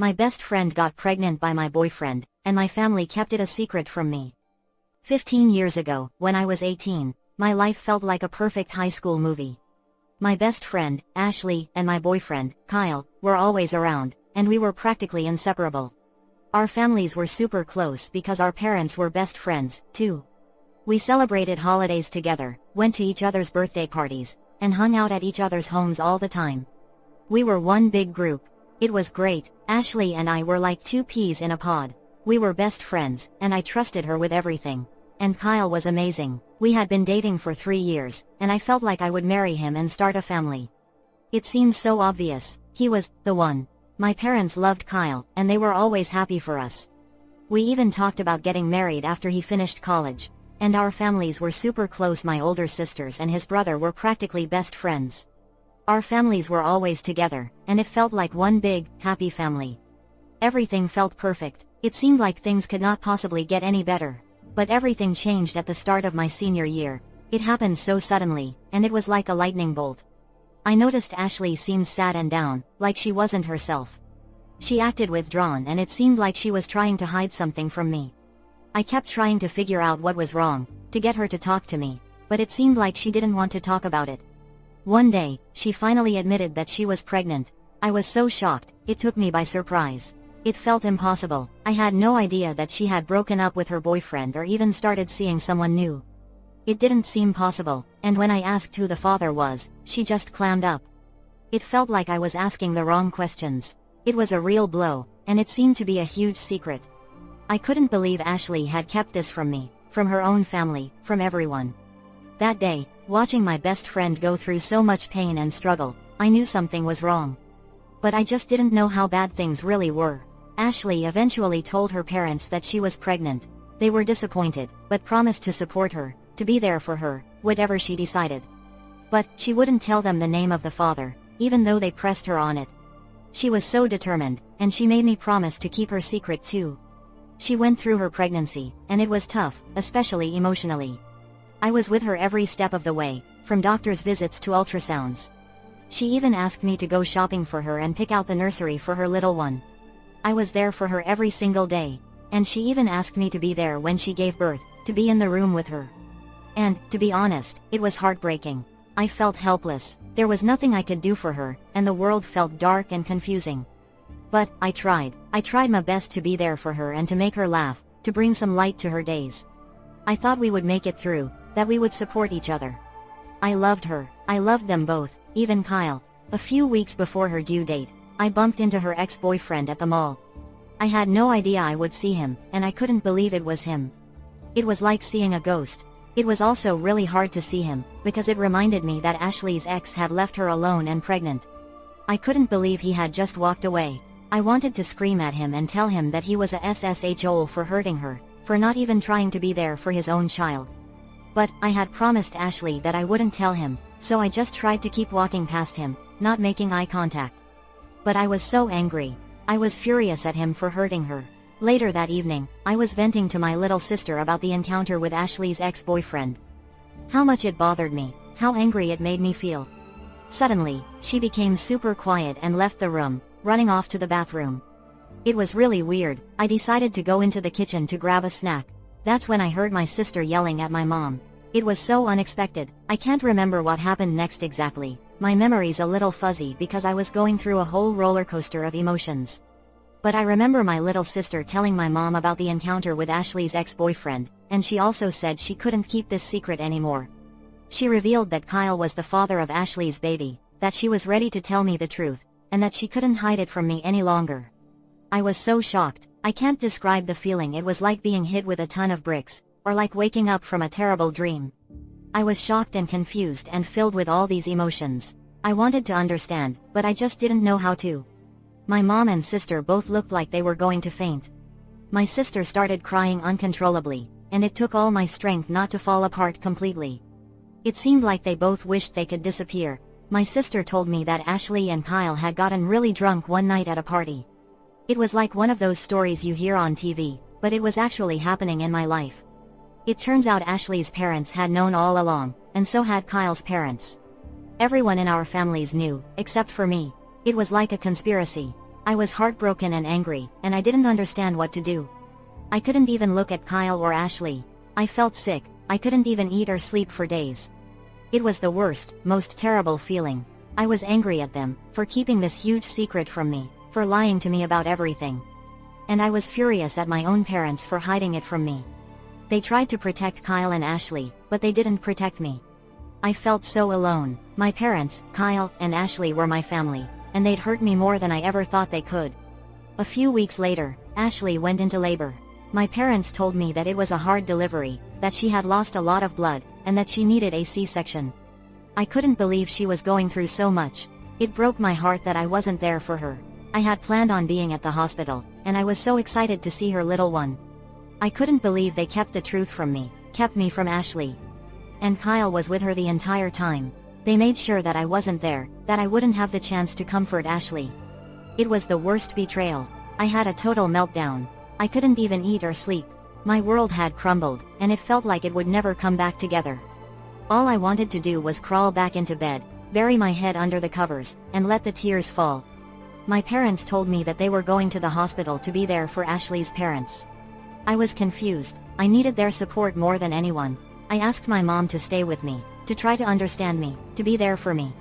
My best friend got pregnant by my boyfriend, and my family kept it a secret from me. 15 years ago, when I was 18, my life felt like a perfect high school movie. My best friend, Ashley, and my boyfriend, Kyle, were always around, and we were practically inseparable. Our families were super close because our parents were best friends, too. We celebrated holidays together, went to each other's birthday parties, and hung out at each other's homes all the time. We were one big group. It was great. Ashley and I were like two peas in a pod. We were best friends, and I trusted her with everything. And Kyle was amazing. We had been dating for 3 years, and I felt like I would marry him and start a family. It seemed so obvious. He was the one. My parents loved Kyle, and they were always happy for us. We even talked about getting married after he finished college. And our families were super close. My older sisters and his brother were practically best friends. Our families were always together, and it felt like one big, happy family. Everything felt perfect. It seemed like things could not possibly get any better. But everything changed at the start of my senior year. It happened so suddenly, and it was like a lightning bolt. I noticed Ashley seemed sad and down, like she wasn't herself. She acted withdrawn, and it seemed like she was trying to hide something from me. I kept trying to figure out what was wrong, to get her to talk to me, but it seemed like she didn't want to talk about it. One day, she finally admitted that she was pregnant. I was so shocked, it took me by surprise. It felt impossible. I had no idea that she had broken up with her boyfriend or even started seeing someone new. It didn't seem possible, and when I asked who the father was, she just clammed up. It felt like I was asking the wrong questions. It was a real blow, and it seemed to be a huge secret. I couldn't believe Ashley had kept this from me, from her own family, from everyone. That day, watching my best friend go through so much pain and struggle, I knew something was wrong. But I just didn't know how bad things really were. Ashley eventually told her parents that she was pregnant. They were disappointed, but promised to support her, to be there for her, whatever she decided. But she wouldn't tell them the name of the father, even though they pressed her on it. She was so determined, and she made me promise to keep her secret too. She went through her pregnancy, and it was tough, especially emotionally. I was with her every step of the way, from doctor's visits to ultrasounds. She even asked me to go shopping for her and pick out the nursery for her little one. I was there for her every single day, and she even asked me to be there when she gave birth, to be in the room with her. And, to be honest, it was heartbreaking. I felt helpless. There was nothing I could do for her, and the world felt dark and confusing. But, I tried. I tried my best to be there for her and to make her laugh, to bring some light to her days. I thought we would make it through, that we would support each other. I loved her. I loved them both, even Kyle. A few weeks before her due date, I bumped into her ex-boyfriend at the mall. I had no idea I would see him, and I couldn't believe it was him. It was like seeing a ghost. It was also really hard to see him, because it reminded me that Ashley's ex had left her alone and pregnant. I couldn't believe he had just walked away. I wanted to scream at him and tell him that he was a SSHOL for hurting her, for not even trying to be there for his own child. But, I had promised Ashley that I wouldn't tell him, so I just tried to keep walking past him, not making eye contact. But I was so angry. I was furious at him for hurting her. Later that evening, I was venting to my little sister about the encounter with Ashley's ex-boyfriend. How much it bothered me, how angry it made me feel. Suddenly, she became super quiet and left the room, running off to the bathroom. It was really weird. I decided to go into the kitchen to grab a snack. That's when I heard my sister yelling at my mom. It was so unexpected. I can't remember what happened next exactly. My memory's a little fuzzy because I was going through a whole roller coaster of emotions. But I remember my little sister telling my mom about the encounter with Ashley's ex-boyfriend, and she also said she couldn't keep this secret anymore. She revealed that Kyle was the father of Ashley's baby, that she was ready to tell me the truth, and that she couldn't hide it from me any longer. I was so shocked. I can't describe the feeling. It was like being hit with a ton of bricks, or like waking up from a terrible dream. I was shocked and confused and filled with all these emotions. I wanted to understand, but I just didn't know how to. My mom and sister both looked like they were going to faint. My sister started crying uncontrollably, and it took all my strength not to fall apart completely. It seemed like they both wished they could disappear. My sister told me that Ashley and Kyle had gotten really drunk one night at a party. It was like one of those stories you hear on TV, but it was actually happening in my life. It turns out Ashley's parents had known all along, and so had Kyle's parents. Everyone in our families knew, except for me. It was like a conspiracy. I was heartbroken and angry, and I didn't understand what to do. I couldn't even look at Kyle or Ashley. I felt sick, I couldn't even eat or sleep for days. It was the worst, most terrible feeling. I was angry at them, for keeping this huge secret from me, for lying to me about everything. And I was furious at my own parents for hiding it from me. They tried to protect Kyle and Ashley, but they didn't protect me. I felt so alone. My parents, Kyle and Ashley, were my family, and they'd hurt me more than I ever thought they could. A few weeks later, Ashley went into labor. My parents told me that it was a hard delivery, that she had lost a lot of blood, and that she needed a C-section. I couldn't believe she was going through so much. It broke my heart that I wasn't there for her. I had planned on being at the hospital, and I was so excited to see her little one. I couldn't believe they kept the truth from me, kept me from Ashley. And Kyle was with her the entire time. They made sure that I wasn't there, that I wouldn't have the chance to comfort Ashley. It was the worst betrayal. I had a total meltdown. I couldn't even eat or sleep. My world had crumbled, and it felt like it would never come back together. All I wanted to do was crawl back into bed, bury my head under the covers, and let the tears fall. My parents told me that they were going to the hospital to be there for Ashley's parents. I was confused. I needed their support more than anyone. I asked my mom to stay with me, to try to understand me, to be there for me.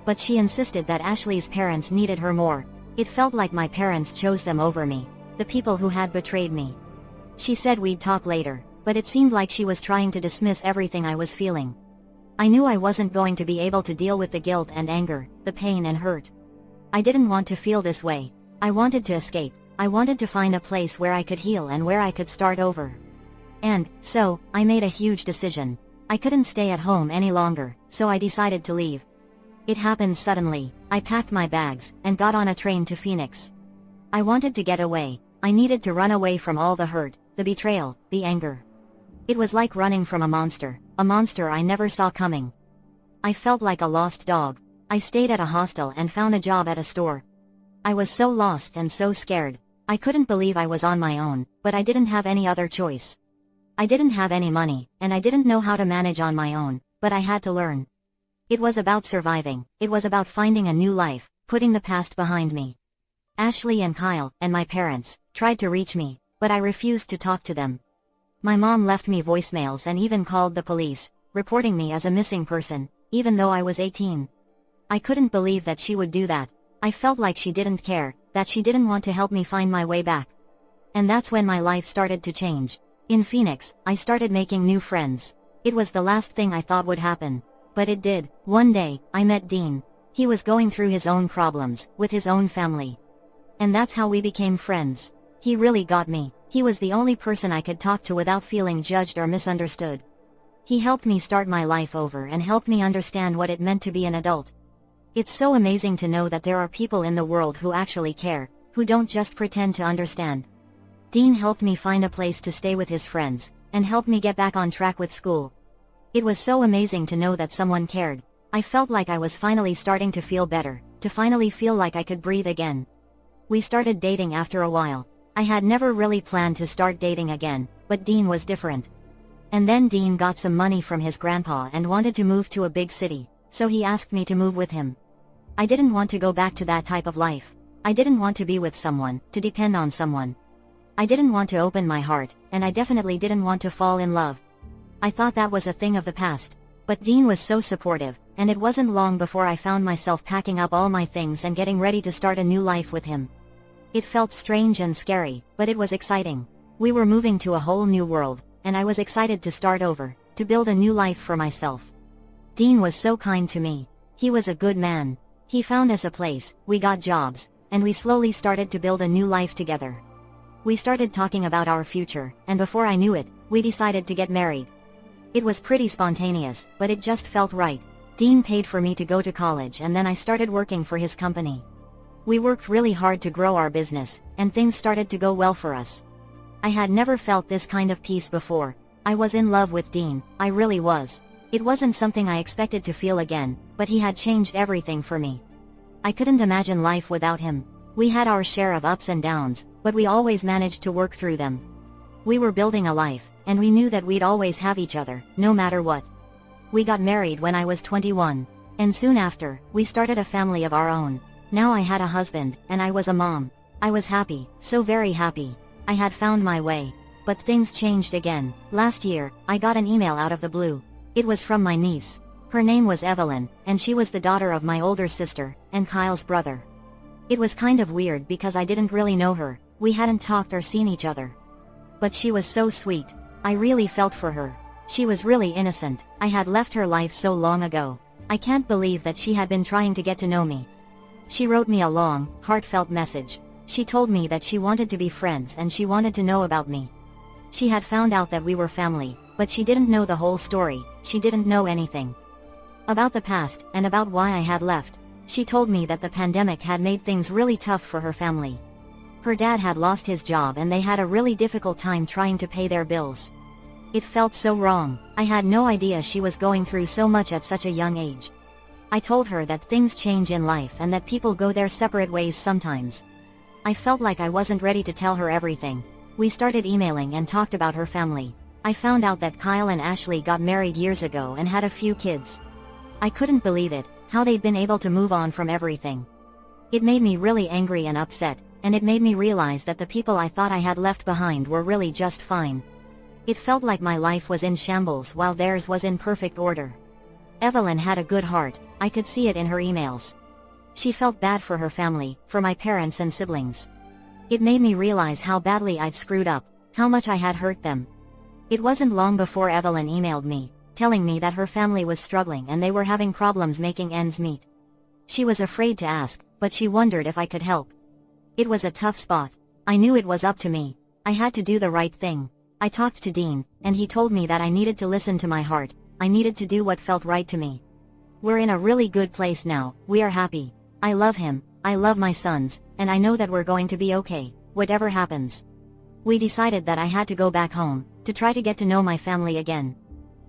But she insisted that Ashley's parents needed her more. It felt like my parents chose them over me, the people who had betrayed me. She said we'd talk later, but it seemed like she was trying to dismiss everything I was feeling. I knew I wasn't going to be able to deal with the guilt and anger, the pain and hurt. I didn't want to feel this way. I wanted to escape. I wanted to find a place where I could heal and where I could start over. And so, I made a huge decision. I couldn't stay at home any longer, so I decided to leave. It happened suddenly. I packed my bags and got on a train to Phoenix. I wanted to get away. I needed to run away from all the hurt, the betrayal, the anger. It was like running from a monster I never saw coming. I felt like a lost dog. I stayed at a hostel and found a job at a store. I was so lost and so scared. I couldn't believe I was on my own, but I didn't have any other choice. I didn't have any money, and I didn't know how to manage on my own, but I had to learn. It was about surviving. It was about finding a new life, putting the past behind me. Ashley and Kyle, and my parents, tried to reach me, but I refused to talk to them. My mom left me voicemails and even called the police, reporting me as a missing person, even though I was 18. I couldn't believe that she would do that. I felt like she didn't care, that she didn't want to help me find my way back. And that's when my life started to change. In Phoenix, I started making new friends. It was the last thing I thought would happen. But it did. One day, I met Dean. He was going through his own problems, with his own family. And that's how we became friends. He really got me. He was the only person I could talk to without feeling judged or misunderstood. He helped me start my life over and helped me understand what it meant to be an adult. It's so amazing to know that there are people in the world who actually care, who don't just pretend to understand. Dean helped me find a place to stay with his friends, and helped me get back on track with school. It was so amazing to know that someone cared. I felt like I was finally starting to feel better, to finally feel like I could breathe again. We started dating after a while. I had never really planned to start dating again, but Dean was different. And then Dean got some money from his grandpa and wanted to move to a big city, so he asked me to move with him. I didn't want to go back to that type of life. I didn't want to be with someone, to depend on someone. I didn't want to open my heart, and I definitely didn't want to fall in love. I thought that was a thing of the past. But Dean was so supportive, and it wasn't long before I found myself packing up all my things and getting ready to start a new life with him. It felt strange and scary, but it was exciting. We were moving to a whole new world, and I was excited to start over, to build a new life for myself. Dean was so kind to me. He was a good man. He found us a place, we got jobs, and we slowly started to build a new life together. We started talking about our future, and before I knew it, we decided to get married. It was pretty spontaneous, but it just felt right. Dean paid for me to go to college, and then I started working for his company. We worked really hard to grow our business, and things started to go well for us. I had never felt this kind of peace before. I was in love with Dean, I really was. It wasn't something I expected to feel again, but he had changed everything for me. I couldn't imagine life without him. We had our share of ups and downs, but we always managed to work through them. We were building a life, and we knew that we'd always have each other, no matter what. We got married when I was 21, and soon after, we started a family of our own. Now I had a husband, and I was a mom. I was happy, so very happy. I had found my way. But things changed again. Last year, I got an email out of the blue. It was from my niece. Her name was Evelyn, and she was the daughter of my older sister, and Kyle's brother. It was kind of weird because I didn't really know her, we hadn't talked or seen each other. But she was so sweet. I really felt for her. She was really innocent. I had left her life so long ago. I can't believe that she had been trying to get to know me. She wrote me a long, heartfelt message. She told me that she wanted to be friends and she wanted to know about me. She had found out that we were family, but she didn't know the whole story, she didn't know anything about the past, and about why I had left. She told me that the pandemic had made things really tough for her family. Her dad had lost his job and they had a really difficult time trying to pay their bills. It felt so wrong. I had no idea she was going through so much at such a young age. I told her that things change in life and that people go their separate ways sometimes. I felt like I wasn't ready to tell her everything. We started emailing and talked about her family. I found out that Kyle and Ashley got married years ago and had a few kids. I couldn't believe it, how they'd been able to move on from everything. It made me really angry and upset, and it made me realize that the people I thought I had left behind were really just fine. It felt like my life was in shambles while theirs was in perfect order. Evelyn had a good heart, I could see it in her emails. She felt bad for her family, for my parents and siblings. It made me realize how badly I'd screwed up, how much I had hurt them. It wasn't long before Evelyn emailed me, telling me that her family was struggling and they were having problems making ends meet. She was afraid to ask, but she wondered if I could help. It was a tough spot. I knew it was up to me. I had to do the right thing. I talked to Dean, and he told me that I needed to listen to my heart. I needed to do what felt right to me. We're in a really good place now, we are happy. I love him, I love my sons, and I know that we're going to be okay, whatever happens. We decided that I had to go back home, to try to get to know my family again.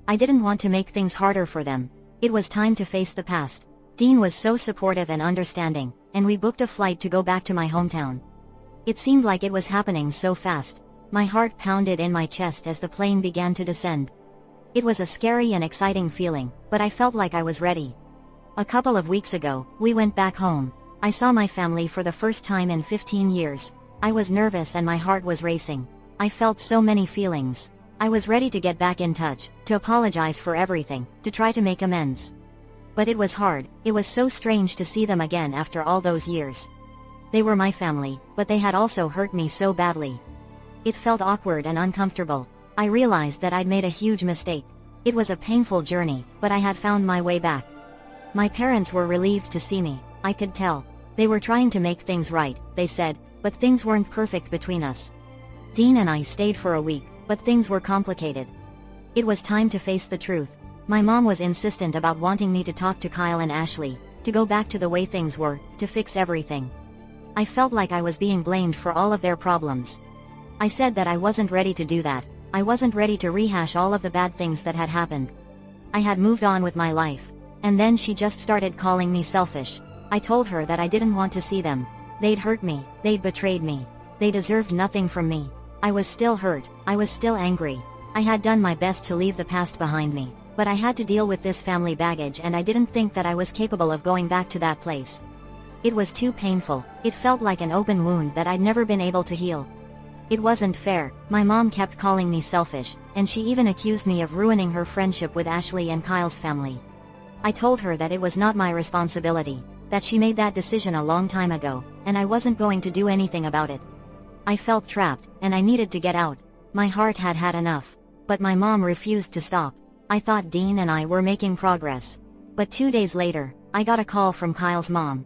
I didn't want to make things harder for them. It was time to face the past. Dean was so supportive and understanding, and we booked a flight to go back to my hometown. It seemed like it was happening so fast. My heart pounded in my chest as the plane began to descend. It was a scary and exciting feeling, but I felt like I was ready. A couple of weeks ago, we went back home. I saw my family for the first time in 15 years. I was nervous and my heart was racing. I felt so many feelings. I was ready to get back in touch, to apologize for everything, to try to make amends. But it was hard. It was so strange to see them again after all those years. They were my family, but they had also hurt me so badly. It felt awkward and uncomfortable. I realized that I'd made a huge mistake. It was a painful journey, but I had found my way back. My parents were relieved to see me, I could tell. They were trying to make things right, they said, but things weren't perfect between us. Dean and I stayed for a week, but things were complicated. It was time to face the truth. My mom was insistent about wanting me to talk to Kyle and Ashley, to go back to the way things were, to fix everything. I felt like I was being blamed for all of their problems. I said that I wasn't ready to do that. I wasn't ready to rehash all of the bad things that had happened. I had moved on with my life. And then she just started calling me selfish. I told her that I didn't want to see them. They'd hurt me, they'd betrayed me. They deserved nothing from me. I was still hurt, I was still angry. I had done my best to leave the past behind me, but I had to deal with this family baggage and I didn't think that I was capable of going back to that place. It was too painful. It felt like an open wound that I'd never been able to heal. It wasn't fair. My mom kept calling me selfish, and she even accused me of ruining her friendship with Ashley and Kyle's family. I told her that it was not my responsibility, that she made that decision a long time ago, and I wasn't going to do anything about it. I felt trapped, and I needed to get out. My heart had had enough. But my mom refused to stop. I thought Dean and I were making progress. But 2 days later, I got a call from Kyle's mom.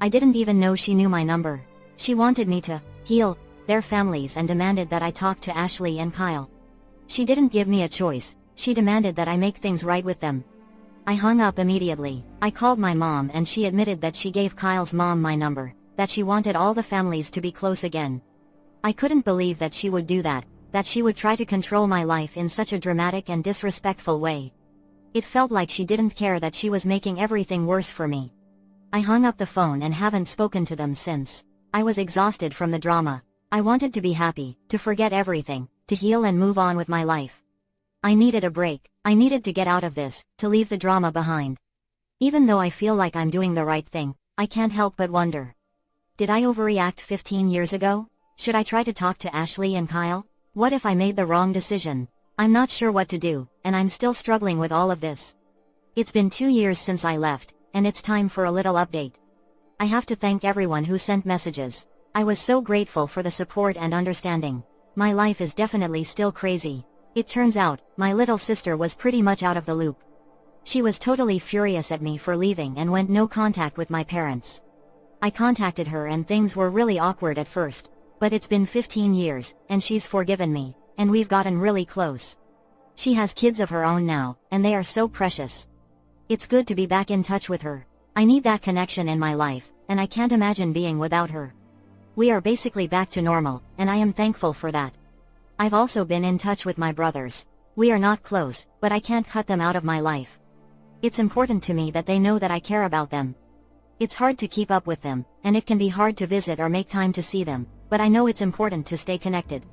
I didn't even know she knew my number. She wanted me to heal their families and demanded that I talk to Ashley and Kyle. She didn't give me a choice. She demanded that I make things right with them. I hung up immediately. I called my mom and she admitted that she gave Kyle's mom my number, that she wanted all the families to be close again. I couldn't believe that she would do that she would try to control my life in such a dramatic and disrespectful way. It felt like she didn't care, that she was making everything worse for me. I hung up the phone and haven't spoken to them since. I was exhausted from the drama. I wanted to be happy, to forget everything, to heal and move on with my life. I needed a break. I needed to get out of this, to leave the drama behind. Even though I feel like I'm doing the right thing, I can't help but wonder. Did I overreact 15 years ago? Should I try to talk to Ashley and Kyle? What if I made the wrong decision? I'm not sure what to do, and I'm still struggling with all of this. It's been 2 years since I left, and it's time for a little update. I have to thank everyone who sent messages. I was so grateful for the support and understanding. My life is definitely still crazy. It turns out, my little sister was pretty much out of the loop. She was totally furious at me for leaving and went no contact with my parents. I contacted her and things were really awkward at first, but it's been 15 years, and she's forgiven me, and we've gotten really close. She has kids of her own now, and they are so precious. It's good to be back in touch with her. I need that connection in my life, and I can't imagine being without her. We are basically back to normal, and I am thankful for that. I've also been in touch with my brothers. We are not close, but I can't cut them out of my life. It's important to me that they know that I care about them. It's hard to keep up with them, and it can be hard to visit or make time to see them, but I know it's important to stay connected.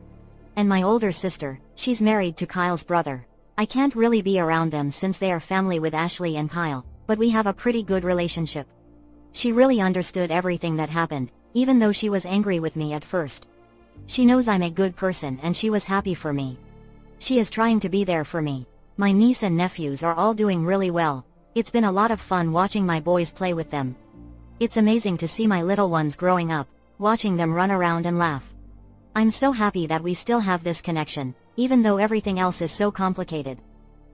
And my older sister, she's married to Kyle's brother. I can't really be around them since they are family with Ashley and Kyle, but we have a pretty good relationship. She really understood everything that happened, even though she was angry with me at first. She knows I'm a good person and she was happy for me. She is trying to be there for me. My niece and nephews are all doing really well. It's been a lot of fun watching my boys play with them. It's amazing to see my little ones growing up, watching them run around and laugh. I'm so happy that we still have this connection, even though everything else is so complicated.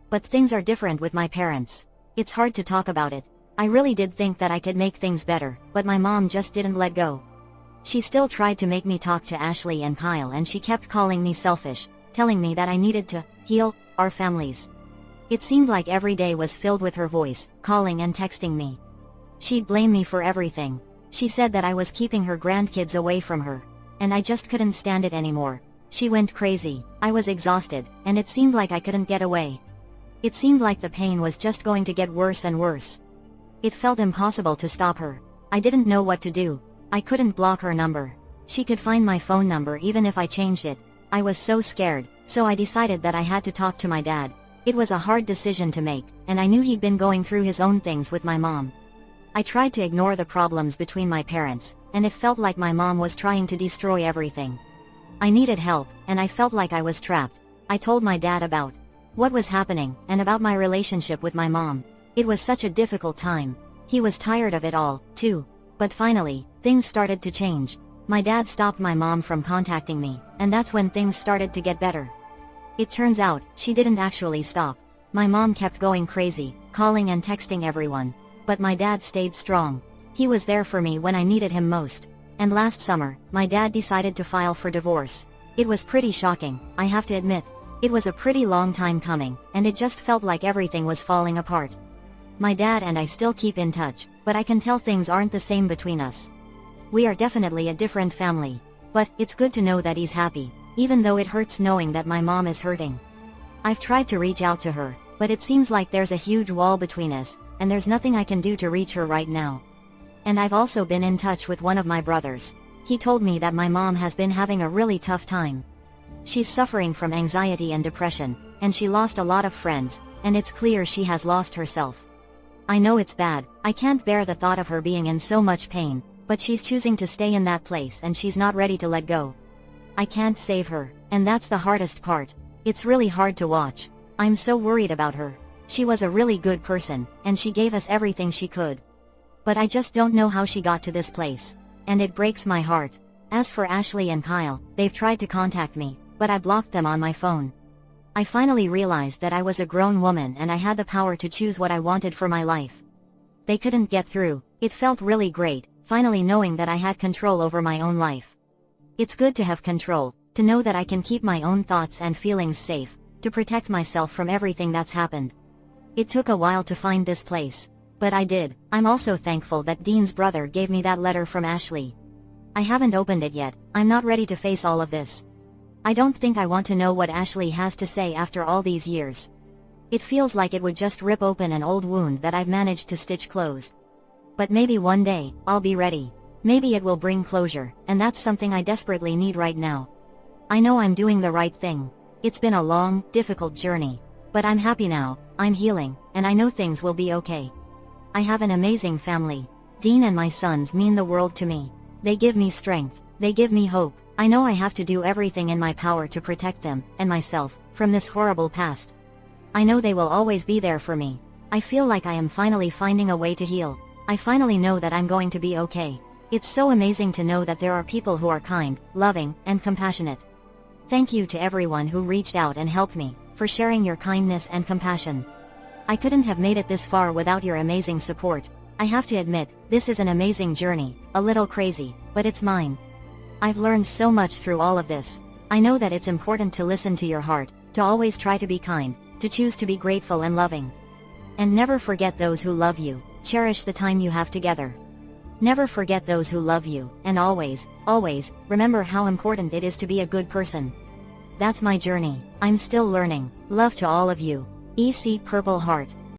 But things are different with my parents. It's hard to talk about it. I really did think that I could make things better, but my mom just didn't let go. She still tried to make me talk to Ashley and Kyle, and she kept calling me selfish, telling me that I needed to heal our families. It seemed like every day was filled with her voice, calling and texting me. She'd blame me for everything. She said that I was keeping her grandkids away from her. And I just couldn't stand it anymore. She went crazy. I was exhausted, and it seemed like I couldn't get away. It seemed like the pain was just going to get worse and worse. It felt impossible to stop her. I didn't know what to do. I couldn't block her number. She could find my phone number even if I changed it. I was so scared, so I decided that I had to talk to my dad. It was a hard decision to make, and I knew he'd been going through his own things with my mom. I tried to ignore the problems between my parents, and it felt like my mom was trying to destroy everything. I needed help, and I felt like I was trapped. I told my dad about what was happening, and about my relationship with my mom. It was such a difficult time. He was tired of it all, too. But finally, things started to change. My dad stopped my mom from contacting me, and that's when things started to get better. It turns out, she didn't actually stop. My mom kept going crazy, calling and texting everyone. But my dad stayed strong. He was there for me when I needed him most. And last summer, my dad decided to file for divorce. It was pretty shocking, I have to admit. It was a pretty long time coming, and it just felt like everything was falling apart. My dad and I still keep in touch, but I can tell things aren't the same between us. We are definitely a different family. But it's good to know that he's happy, even though it hurts knowing that my mom is hurting. I've tried to reach out to her, but it seems like there's a huge wall between us, and there's nothing I can do to reach her right now. And I've also been in touch with one of my brothers. He told me that my mom has been having a really tough time. She's suffering from anxiety and depression, and she lost a lot of friends, and it's clear she has lost herself. I know it's bad, I can't bear the thought of her being in so much pain, but she's choosing to stay in that place and she's not ready to let go. I can't save her, and that's the hardest part. It's really hard to watch. I'm so worried about her. She was a really good person, and she gave us everything she could. But I just don't know how she got to this place. And it breaks my heart. As for Ashley and Kyle, they've tried to contact me, but I blocked them on my phone. I finally realized that I was a grown woman and I had the power to choose what I wanted for my life. They couldn't get through. It felt really great, finally knowing that I had control over my own life. It's good to have control, to know that I can keep my own thoughts and feelings safe, to protect myself from everything that's happened. It took a while to find this place. But I did. I'm also thankful that Dean's brother gave me that letter from Ashley. I haven't opened it yet. I'm not ready to face all of this. I don't think I want to know what Ashley has to say after all these years. It feels like it would just rip open an old wound that I've managed to stitch closed. But maybe one day, I'll be ready. Maybe it will bring closure, and that's something I desperately need right now. I know I'm doing the right thing. It's been a long, difficult journey. But I'm happy now, I'm healing, and I know things will be okay. I have an amazing family. Dean and my sons mean the world to me. They give me strength, they give me hope. I know I have to do everything in my power to protect them, and myself, from this horrible past. I know they will always be there for me. I feel like I am finally finding a way to heal. I finally know that I'm going to be okay. It's so amazing to know that there are people who are kind, loving, and compassionate. Thank you to everyone who reached out and helped me, for sharing your kindness and compassion. I couldn't have made it this far without your amazing support. I have to admit, this is an amazing journey, a little crazy, but it's mine. I've learned so much through all of this. I know that it's important to listen to your heart, to always try to be kind, to choose to be grateful and loving. And never forget those who love you, cherish the time you have together. Never forget those who love you, and always, always, remember how important it is to be a good person. That's my journey. I'm still learning. Love to all of you. EC Purple Heart.